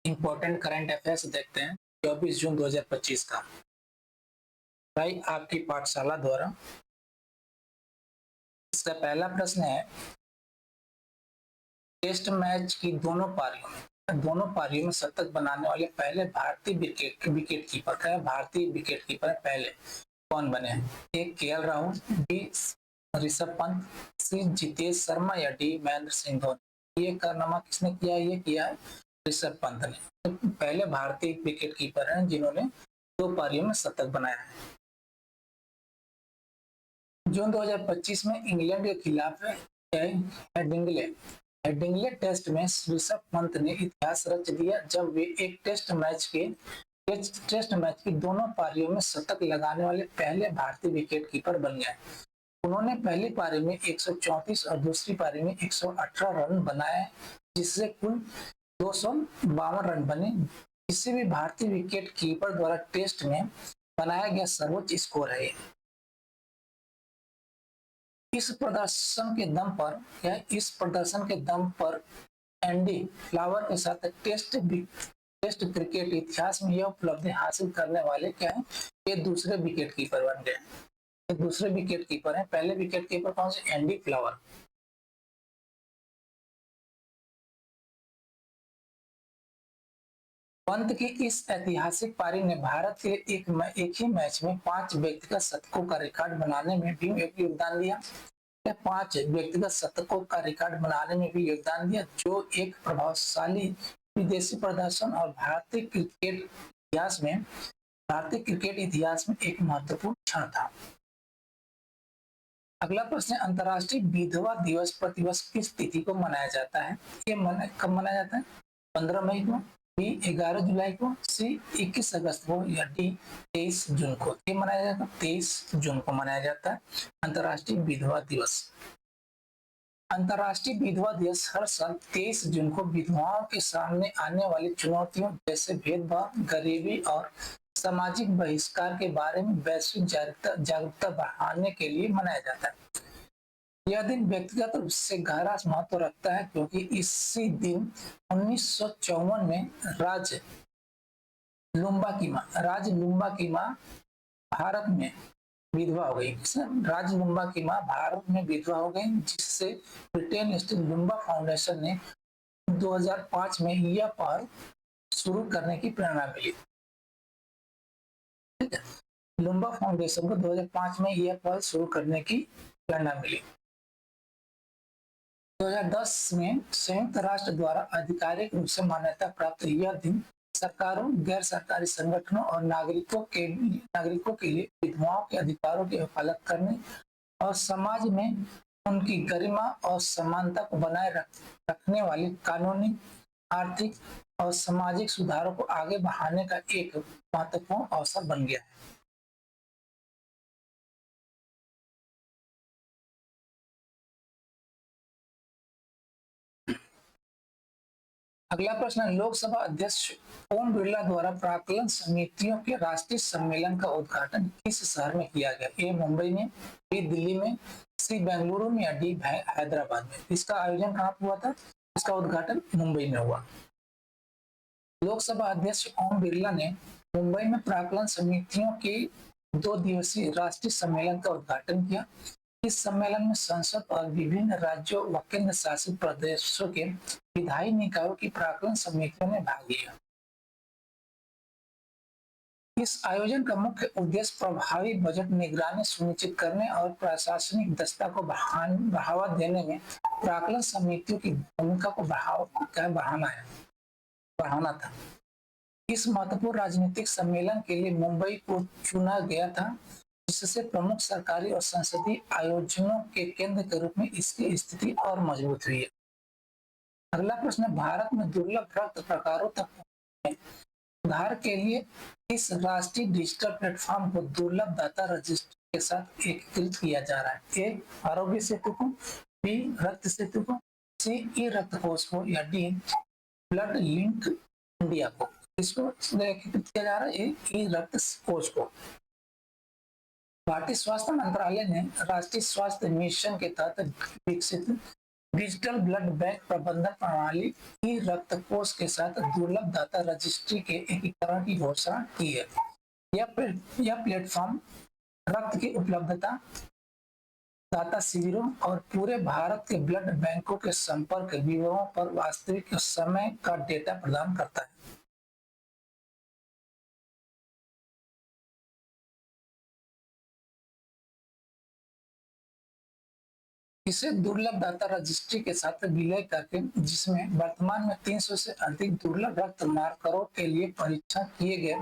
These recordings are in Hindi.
इंपॉर्टेंट करंट अफेयर्स देखते हैं 24 जून 2025 का। भाई आपकी पाठशाला द्वारा इसका पहला प्रश्न है, टेस्ट मैच की दोनों पारियों में शतक बनाने वाले पहले भारतीय विकेट कीपर का भारतीय विकेट कीपर पहले कौन बने हैं? ए केएल राहुल, बी ऋषभ पंत, सी जितेश शर्मा या डी महेंद्र सिंह धोनी। ये कारनामा किसने किया? ये किया है ऋषभ पंत ने। तो पहले भारतीय विकेट कीपर हैं जिन्होंने 2 पारियों में शतक बनाया है। जून 2025 में इंग्लैंड के खिलाफ हेडिंग्ले टेस्ट में ऋषभ पंत ने इतिहास रच दिया जब वे एक टेस्ट मैच की दोनों पारियों में शतक लगाने वाले पहले भारतीय विकेट कीपर बन गए। उन्होंने पहली पारी में 134 और दूसरी पारी में 118 रन बनाए, जिससे कुल 252 रन बने। किसी भी भारतीय विकेट कीपर द्वारा टेस्ट में बनाया गया सर्वोच्च स्कोर है। इस प्रदर्शन के दम पर एंडी फ्लावर के साथ टेस्ट क्रिकेट इतिहास में यह उपलब्धि हासिल करने वाले क्या है? ये दूसरे विकेट कीपर बन गए। ये दूसरे विकेट कीपर हैं। पहले विकेट कीपर कौन से? Andy flower. पंत की इस ऐतिहासिक पारी ने भारत के एक ही मैच में 5 व्यक्तिगत शतकों का रिकॉर्ड बनाने में भी योगदान दिया। 5 व्यक्तिगत शतकों का रिकॉर्ड बनाने में भी योगदान दिया, जो एक प्रभावशाली विदेशी प्रदर्शन और भारतीय क्रिकेट इतिहास में एक महत्वपूर्ण क्षण था। अगला प्रश्न, अंतर्राष्ट्रीय विधवा दिवस प्रतिवर्ष किस तिथि को मनाया जाता है? ये कब मनाया जाता है? 15 मई को, बी 11 जुलाई को, सी 21 अगस्त को या डी 23 जून को। ये मनाया जाता है 23 जून को मनाया जाता है अंतर्राष्ट्रीय विधवा दिवस। अंतर्राष्ट्रीय विधवा दिवस हर साल 23 जून को विधवाओं के सामने आने वाली चुनौतियों जैसे भेदभाव, गरीबी और सामाजिक बहिष्कार के बारे में वैश्विक जागरूकता बढ़ाने के लिए मनाया जाता है। यह दिन व्यक्तिगत रूप से गहरा महत्व रखता है क्योंकि इसी दिन 1954 में राज लुम्बा की मां भारत में विधवा हो गई। राज लुम्बा की मां भारत में विधवा हो गई, जिससे ब्रिटेन स्थित लुम्बा फाउंडेशन ने 2005 में यह पहल शुरू करने की प्रेरणा मिली। लुम्बा फाउंडेशन को 2005 में यह पहल शुरू करने की प्रेरणा मिली। 2010 में संयुक्त राष्ट्र द्वारा आधिकारिक रूप से मान्यता प्राप्त यह दिन सरकारों, गैर सरकारी संगठनों और नागरिकों के लिए विधवाओं के अधिकारों की वकालत करने और समाज में उनकी गरिमा और समानता को बनाए रखने वाले कानूनी, आर्थिक और सामाजिक सुधारों को आगे बढ़ाने का एक महत्वपूर्ण अवसर बन गया है। अगला प्रश्न, लोकसभा अध्यक्ष ओम बिरला द्वारा प्राक्कलन समितियों के राष्ट्रीय सम्मेलन का उद्घाटन किस शहर में किया गया? ए मुंबई में, बी दिल्ली में, सी बेंगलुरु में या डी हैदराबाद में। इसका आयोजन कहाँ हुआ था? इसका उद्घाटन मुंबई में हुआ। लोकसभा अध्यक्ष ओम बिरला ने मुंबई में प्राक्कलन समितियों के 2 दिवसीय राष्ट्रीय सम्मेलन का उद्घाटन किया। इस सम्मेलन में संसद और विभिन्न राज्यों व केंद्र शासित प्रदेशों के विधायी निकायों की प्राक्कलन समितियों ने भाग लिया। इस आयोजन का मुख्य उद्देश्य प्रभावी बजट निगरानी सुनिश्चित करने और प्रशासनिक दक्षता को बढ़ावा देने में प्राक्कलन समितियों की भूमिका को बढ़ाना था। इस महत्वपूर्ण राजनीतिक सम्मेलन के लिए मुंबई को चुना गया था, जिससे प्रमुख सरकारी और संसदीय आयोजनों के केंद्र के रूप में इसकी स्थिति और मजबूत हुई है। अगला प्रश्न, भारत में दुर्लभ रक्त प्रकारों तक सुधार के लिए इस राष्ट्रीय डिजिटल प्लेटफॉर्म को दुर्लभ दाता रजिस्टर के साथ एकीकृत किया जा रहा है। ए आरोग्य सेतु को, बी रक्त सेतु को, सी ई रक्त कोष को या डी ब्लड लिंक इंडिया को। इसको एकीकृत किया जा रहा है ई रक्त कोष को। भारतीय स्वास्थ्य मंत्रालय ने राष्ट्रीय स्वास्थ्य मिशन के तहत विकसित डिजिटल ब्लड बैंक प्रबंधन प्रणाली की रक्त कोष के साथ दुर्लभ दाता रजिस्ट्री के एकीकरण की घोषणा की है। यह प्लेटफॉर्म रक्त की उपलब्धता, दाता शिविरों और पूरे भारत के ब्लड बैंकों के संपर्क विवरणों पर वास्तविक समय का डेटा प्रदान करता है। इसे दुर्लभ दाता रजिस्ट्री के साथ विलय करके, जिसमें वर्तमान में 300 से अधिक दुर्लभ रक्त मार्करों के लिए परीक्षण किए गए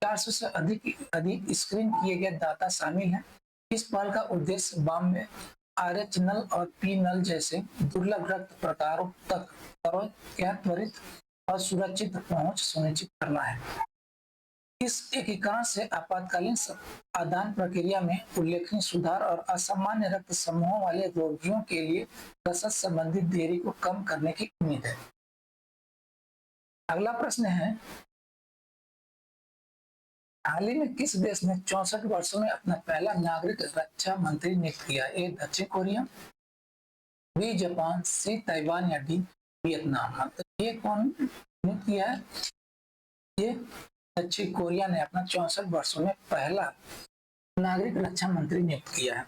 400 से अधिक स्क्रीन किए गए दाता शामिल हैं। इस पहल का उद्देश्य बॉम्बे RH नल और P नल जैसे दुर्लभ रक्त प्रकारों तक त्वरित और सुरक्षित पहुंच सुनिश्चित करना है। इस एकीकरण से आपातकालीन आदान प्रक्रिया में उल्लेखनीय सुधार और असामान्य रक्त समूहों वाले रोगियों के लिए रसद संबंधी देरी को कम करने की उम्मीद है। अगला प्रश्न है, हाल ही में किस देश ने 64 वर्षों में अपना पहला नागरिक रक्षा मंत्री नियुक्त किया? ए दक्षिण कोरिया, बी जापान, सी ताइवान या डी वियतनाम। मतलब ये कौन नियुक्त किया है? ये दक्षिण कोरिया ने अपना 64 वर्षों में पहला नागरिक रक्षा मंत्री नियुक्त किया है।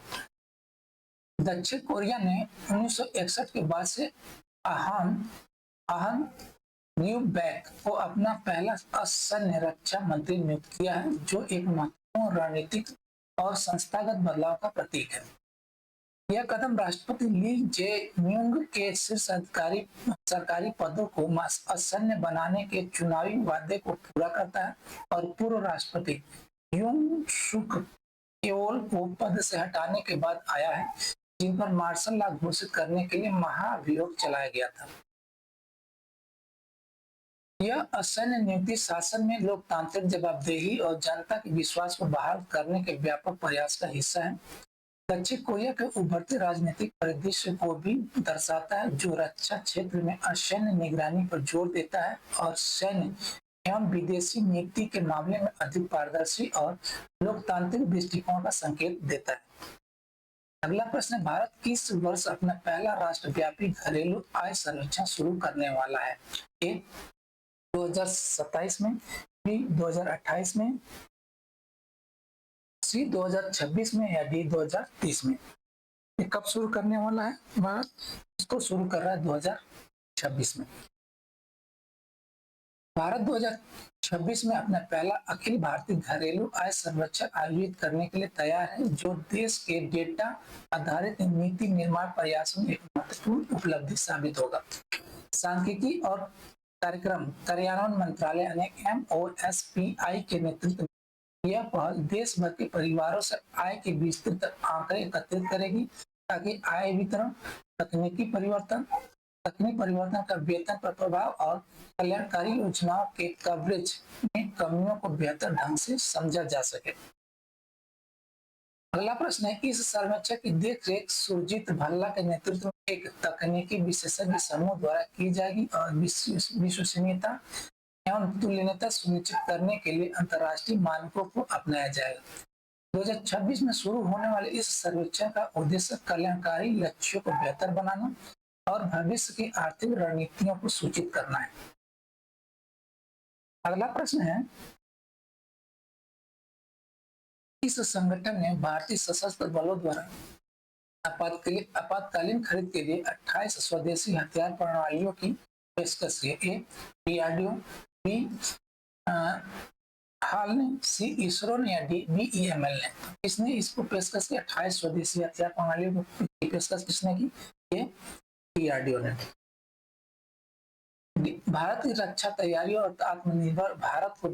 दक्षिण कोरिया ने 1961 के बाद से आहन न्यू बैक को अपना पहला असैन्य रक्षा मंत्री नियुक्त किया है, जो एक महत्वपूर्ण रणनीतिक और संस्थागत बदलाव का प्रतीक है। यह कदम राष्ट्रपति ली जे म्यूंग के शीर्ष सरकारी पदों को असैन्य बनाने के चुनावी वादे को पूरा करता है और पूर्व राष्ट्रपति यूंग सुक येओल को पद से हटाने के बाद आया है, जिन पर मार्शल लॉ घोषित करने के लिए महाभियोग चलाया गया था। यह असैन्य नियुक्ति शासन में लोकतांत्रिक जवाबदेही और जनता के विश्वास को बहाल करने के व्यापक प्रयास का हिस्सा है। दक्षिण कोरिया के उभरते राजनीतिक परिदृश्य को भी दर्शाता है, जो रक्षा क्षेत्र में असैन्य निगरानी पर जोर देता है और सैन्य एवं विदेशी नीति के मामले में अधिक पारदर्शी और लोकतांत्रिक दृष्टिकोण का संकेत देता है। अगला प्रश्न, भारत किस वर्ष अपना पहला राष्ट्रव्यापी घरेलू आय सर्वेक्षण शुरू करने वाला है? ए 2027 में, बी 2028 में, सी 2026 में या डी 2030 में। ये कब शुरू करने वाला है? भारत इसको शुरू कर रहा है 2026 में। भारत 2026 में अपना पहला अखिल भारतीय घरेलू आय सर्वेक्षण आयोजित करने के लिए तैयार है, जो देश के डेटा आधारित नीति निर्माण प्रयासों में एक महत्वपूर्ण उपलब्धि साबित होगा। सांख्यिकी और कार्यक्रम कार्यान्वयन मंत्रालय यानी MOSPI के नेतृत्व में यह पहल देश भर के परिवारों से आय के विस्तृत आंकड़े एकत्रित करेगी, ताकि आय वितरण, तकनीक परिवर्तन का वेतन पर प्रभाव और कल्याणकारी योजनाओं के कवरेज में कमियों को बेहतर ढंग से समझा जा सके। अगला प्रश्न है, इस सर्वेक्षण की देखरेख सुरजीत भल्ला के नेतृत्व में एक तकनीकी विशेषज्ञ समूह द्वारा की जाएगी और विश्वसनीयता एवं तुल्यता सुनिश्चित करने के लिए अंतर्राष्ट्रीय मानकों को अपनाया जाएगा। 2026 में शुरू होने वाले इस सर्वेक्षण का उद्देश्य कल्याणकारी लक्ष्यों को बेहतर बनाना और भविष्य की आर्थिक रणनीतियों को सूचित करना है। अगला प्रश्न है, इस संगठन ने भारतीय सशस्त्र बलों द्वारा आपातकालीन खरीद के लिए 28 स्वदेशी हथियार प्रणालियों की पेशकश की। ए DRDO, बी हाल ने, सी इसरो ने या डी BEML ने। किसने इसको पेशकश की? 28 स्वदेशी हथियार प्रणालियों की पेशकश किसने की? ये DRDO ने। भारत की रक्षा तैयारियों और आत्मनिर्भर भारत को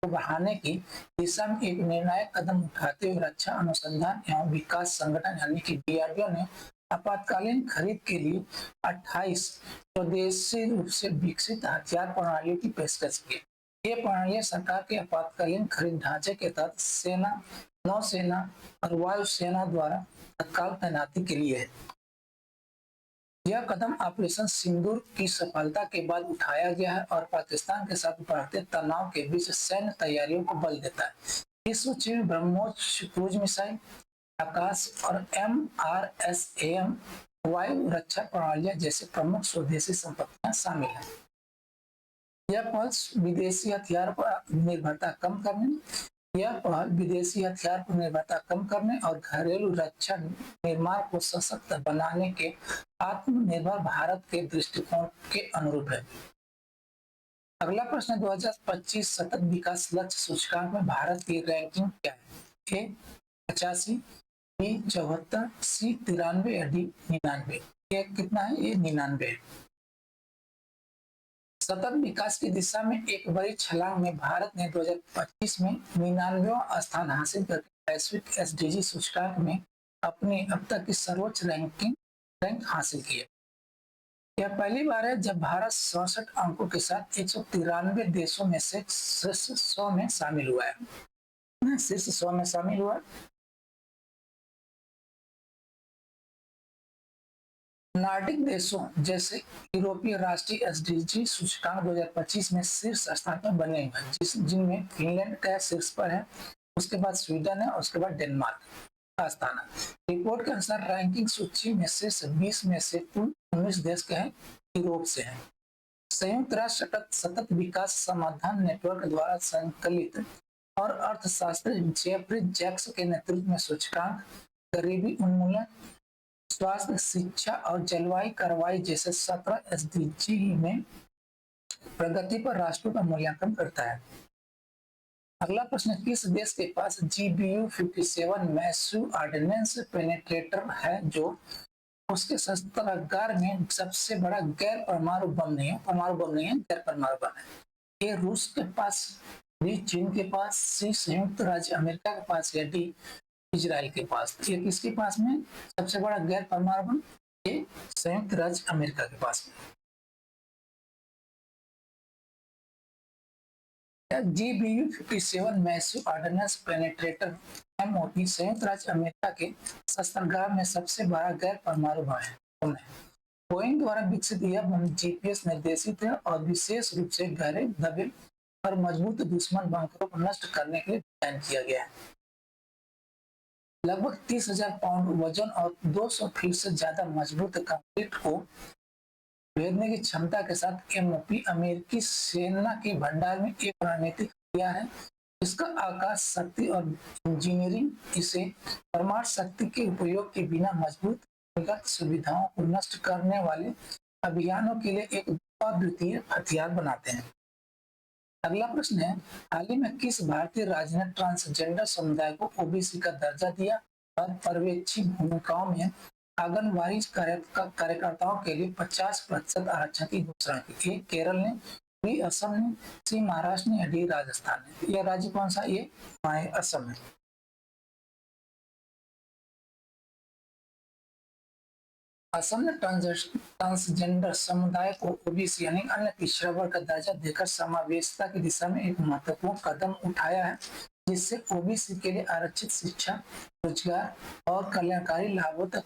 बढ़ाने की दिशा में एक निर्णायक कदम उठाते हुए रक्षा अनुसंधान एवं विकास संगठन यानी कि DRDO ने आपातकालीन खरीद के लिए 28 स्वदेशी रूप से विकसित हथियार प्रणालियों की पेशकश की। ये प्रणालियां सरकार के आपातकालीन खरीद ढांचे के तहत सेना, नौसेना और वायुसेना द्वारा तत्काल तैनाती के लिए है। यह कदम ऑपरेशन सिंदूर की सफलता के बाद उठाया गया है और पाकिस्तान के साथ बढ़ते तनाव के बीच सैन्य तैयारियों को बल देता है। इस सूची में ब्रह्मोस क्रूज मिसाइल, आकाश और MRSAM वायु रक्षा प्रणालियां जैसे प्रमुख स्वदेशी संपत्तियां शामिल हैं। यह पहल विदेशी हथियार पर निर्भरता कम करने और घरेलू रक्षा निर्माण को सशक्त बनाने के आत्मनिर्भर भारत के दृष्टिकोण के अनुरूप है। अगला प्रश्न 2025 सतत विकास लक्ष्य सूचकांक में भारत की रैंकिंग क्या है? ए 85, बी 74, सी 93 या डी 99? ये कितना है? ये 99। सतत विकास की दिशा में एक बड़ी छलांग में भारत ने 2025 में 99वां स्थान हासिल करके वैश्विक एसडीजी सूचकांक में अपनी अब तक की सर्वोच्च रैंक हासिल की है। यह पहली बार है जब भारत 67 अंकों के साथ 193 देशों में से शीर्ष 100 में शामिल हुआ है। शीर्ष 100 में शामिल हुआ। नॉर्डिक देशों जैसे यूरोपीय राष्ट्रीय एसडीजी सूचकांक 2025 में शीर्ष स्थान पर बने हुए हैं, जिनमें फिनलैंड का शीर्ष पर है, उसके बाद स्वीडन है और उसके बाद डेनमार्क का स्थान है। रिपोर्ट के अनुसार रैंकिंग सूची में शीर्ष 20 में से कुल 19 देश के हैं, यूरोप से हैं। संयुक्त राष्ट्र सतत विकास समाधान नेटवर्क द्वारा संकलित और अर्थशास्त्री जेफरी जैक्स के नेतृत्व में सूचकांक गरीबी उन्मूलन, स्वास्थ्य, शिक्षा और जलवायु कार्रवाई जैसे 17 एसडीजी में प्रगति पर राष्ट्रों का मूल्यांकन करता है। अगला प्रश्न, किस देश के पास GBU-57 मैसिव ऑर्डिनेंस पेनेट्रेटर है जो उसके शस्त्रागार में सबसे बड़ा गैर परमाणु बम नहीं है, गैर परमाणु बम है? ए रूस के पास, बी चीन के पास, सी संयुक्त राज्य अमेरिका के पास या डी इजराइल के पास? ये किसके पास में सबसे बड़ा गैर परमाणु बम? ये संयुक्त राज्य अमेरिका के पास में। GBU-57 massive ordnance penetrator MOP संयुक्त राज्य अमेरिका के शस्त्रागार में सबसे बड़ा गैर परमाणु बम है। बोइंग द्वारा विकसित यह बम GPS निर्देशित है और विशेष रूप से गहरे दबे और मजबूत दुश्मन बंकरों को नष्ट करने के लिए डिजाइन किया गया है। लगभग 30,000 पाउंड वजन और 200 फीट से ज्यादा मजबूत कंक्रीट को भेदने की क्षमता के साथ MOP अमेरिकी सेना की भंडार में एक रणनीतिक हथियार है। इसका आकाश शक्ति और इंजीनियरिंग इसे परमाणु शक्ति के उपयोग के बिना मजबूत सुविधाओं को नष्ट करने वाले अभियानों के लिए एक अद्वितीय हथियार बनाते हैं। अगला प्रश्न है, हाल ही में किस भारतीय राज्य ने ट्रांसजेंडर समुदाय को OBC का दर्जा दिया और पर्यवेक्षी भूमिकाओं में आंगनबाड़ी कार्यकर्ताओं के लिए 50% आरक्षण की घोषणा की? ए केरल ने, बी असम ने, सी महाराष्ट्र ने या डी राजस्थान ने? यह राज्य कौन सा? ये असम है। असम ने ट्रांसजेंडर समुदाय को OBC यानी अन्य पिछड़ा वर्ग का दर्जा देकर समावेशिता की दिशा में एक महत्वपूर्ण कदम उठाया है, जिससे OBC के लिए आरक्षित शिक्षा, रोजगार और कल्याणकारी लाभों तक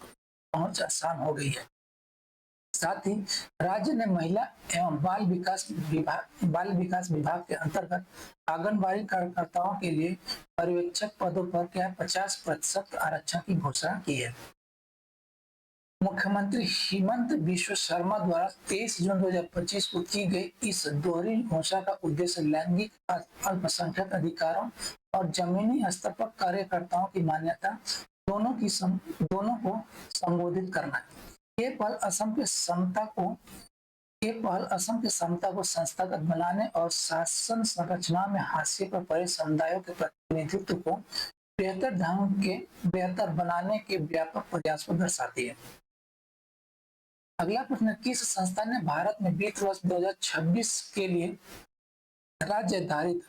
पहुंच आसान हो गई है। साथ ही राज्य ने महिला एवं बाल विकास विभाग के अंतर्गत आंगनबाड़ी कार्यकर्ताओं के लिए पर्यवेक्षक पदों पर 50% आरक्षण की घोषणा की है। मुख्यमंत्री हिमंत बिश्व शर्मा द्वारा 23 जून 2025 को की गई इस दोहरी घोषणा का उद्देश्य लैंगिक अल्पसंख्यक अधिकारों और जमीनी स्तर पर कार्यकर्ताओं की मान्यता दोनों को संबोधित करना है। ये पहल असम के समता को संस्थागत बनाने और शासन संरचना में हाशिए पर पड़े समुदायों के प्रतिनिधित्व को बेहतर बनाने के व्यापक प्रयास को दर्शाती है। अगला प्रश्न, किस संस्था ने भारत में वित्त वर्ष 2026 के लिए राज्य आधारित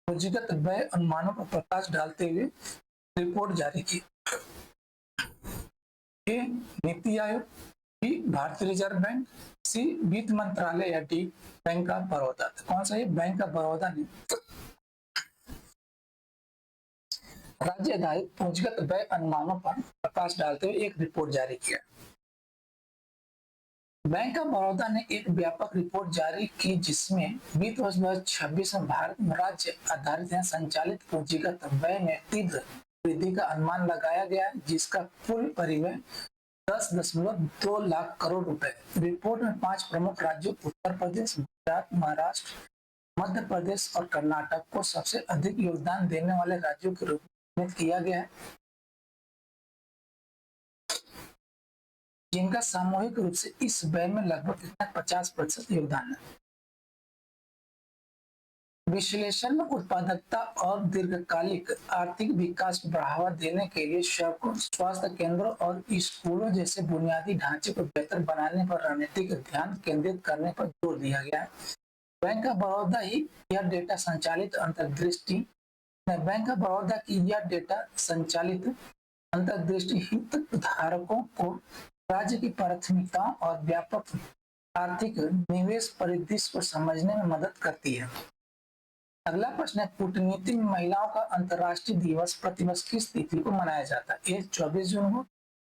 पूंजीगत व्यय अनुमानों पर प्रकाश डालते हुए रिपोर्ट जारी की? ए नीति आयोग, बी भारतीय रिजर्व बैंक, सी वित्त मंत्रालय या डी बैंक ऑफ बड़ौदा? कौन सा? ये बैंक ऑफ बड़ौदा ने राज्य आधारित पूंजीगत व्यय अनुमानों पर प्रकाश डालते हुए एक रिपोर्ट जारी किया। बैंक ऑफ बड़ौदा ने एक व्यापक रिपोर्ट जारी की जिसमें वित्त वर्ष 2026 में भारत में राज्य आधारित संचालित पूंजीगत व्यय में तीव्र वृद्धि का अनुमान लगाया गया, जिसका कुल परिव्यय 10.2 लाख करोड़ रुपए। रिपोर्ट में 5 प्रमुख राज्यों उत्तर प्रदेश, गुजरात, महाराष्ट्र, मध्य प्रदेश और कर्नाटक को सबसे अधिक योगदान देने वाले राज्यों के रूप में किया गया है, जिनका सामूहिक रूप से इस व्यय में लगभग 50% योगदान है। विश्लेषण में उत्पादकता और दीर्घकालिक आर्थिक विकास को बढ़ावा देने के लिए सड़कों, स्वास्थ्य केंद्रों और स्कूलों जैसे बुनियादी ढांचे को बेहतर बनाने पर रणनीतिक ध्यान केंद्रित करने पर जोर दिया गया है। बैंक ऑफ बड़ौदा ही यह डेटा संचालित अंतर्दृष्टि बैंक ऑफ बड़ौदा की यह डेटा संचालित अंतर्दृष्टि हितधारकों को राज्य की प्राथमिकताओं और व्यापक आर्थिक निवेश परिदृश्य को समझने में मदद करती है। अगला प्रश्न है, कूटनीति में महिलाओं का अंतर्राष्ट्रीय दिवस प्रतिवर्ष किस तिथि को मनाया जाता है? ए 24 जून को,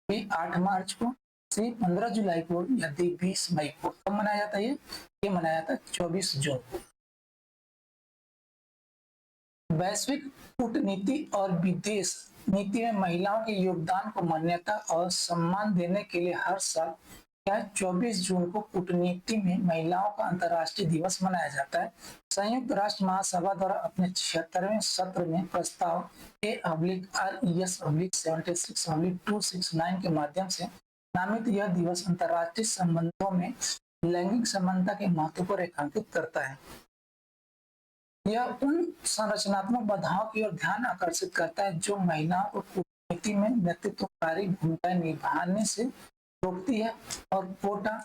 बी 8 मार्च को, सी 15 जुलाई को या डी 20 मई को। कब मनाया जाता है? ये मनाया जाता है 24 जून को। वैश्विक कूटनीति और विदेश नीति में महिलाओं के योगदान को मान्यता और सम्मान देने के लिए हर साल 24 जून को कूटनीति में महिलाओं का अंतर्राष्ट्रीय दिवस मनाया जाता है। संयुक्त राष्ट्र महासभा द्वारा अपने 76वें सत्र में प्रस्ताव A/RES/76/269 के माध्यम से नामित यह दिवस अंतर्राष्ट्रीय संबंधों में लैंगिक समानता के महत्व को रेखांकित करता है। यह उन संरचनात्मक बाधाओं की ओर ध्यान आकर्षित करता है जो महिलाओं को कूटनीति में नेतृत्वकारी भूमिका निभाने से रोकती है और कोटा,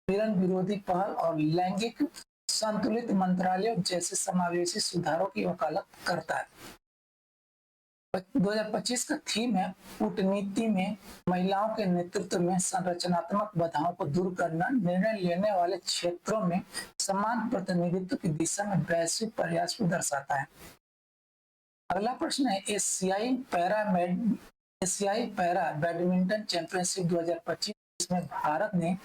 पीड़न विरोधी पहल और लैंगिक संतुलित मंत्रालयों जैसे समावेशी सुधारों की वकालत करता है। 2025 का थीम है कूटनीति में महिलाओं के नेतृत्व में संरचनात्मक बाधाओं को दूर करना, निर्णय लेने वाले क्षेत्रों में समान प्रतिनिधित्व की दिशा में वैश्विक प्रयास को दर्शाता है। अगला प्रश्न है, एशियाई पैरा बैडमिंटन चैंपियनशिप 2025 में भारत ने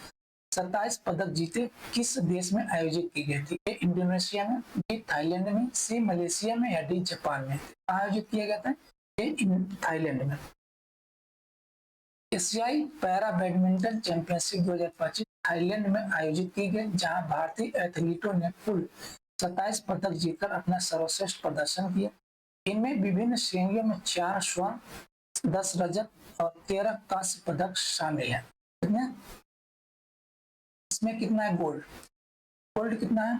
27 पदक जीते किस देश में आयोजित की गई थी? ए इंडोनेशिया में, बी थाईलैंड में, सी मलेशिया में या डी जापान में? आयोजित किया गया था थाईलैंड में। एशियाई पैरा बैडमिंटन चैंपियनशिप 2025 थाईलैंड में आयोजित की गई, जहां भारतीय एथलीटों ने कुल 27 पदक जीतकर अपना सर्वश्रेष्ठ प्रदर्शन किया। इनमें विभिन्न श्रेणियों में 4 स्वर्ण, 10 रजत और 13 कांस्य पदक शामिल है। इसमें कितना है गोल्ड? गोल्ड कितना है?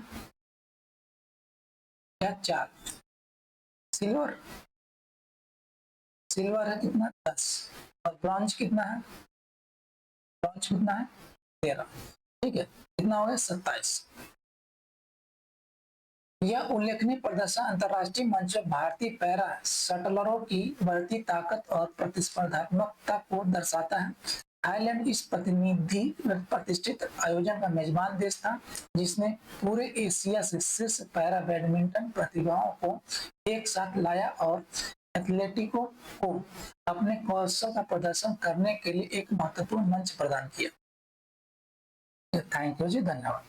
क्या 4? सिल्वर है कितना? 10। और ब्रॉन्ज कितना है? ब्रॉन्ज कितना है? 13। ठीक है, कितना हो गया? 27। यह उल्लेखनीय प्रदर्शन अंतर्राष्ट्रीय मंच पर भारतीय पैरा शटलरों की बढ़ती ताकत और प्रतिस्पर्धात्मकता को दर्शाता है। थाईलैंड इस प्रतिष्ठित आयोजन का मेजबान देश था, जिसने पूरे एशिया से शीर्ष पैरा बैडमिंटन प्रतिभाओं को एक साथ लाया और एथलेटिकों को अपने कौशल का प्रदर्शन करने के लिए एक महत्वपूर्ण मंच प्रदान किया। थैंक यू जी, धन्यवाद।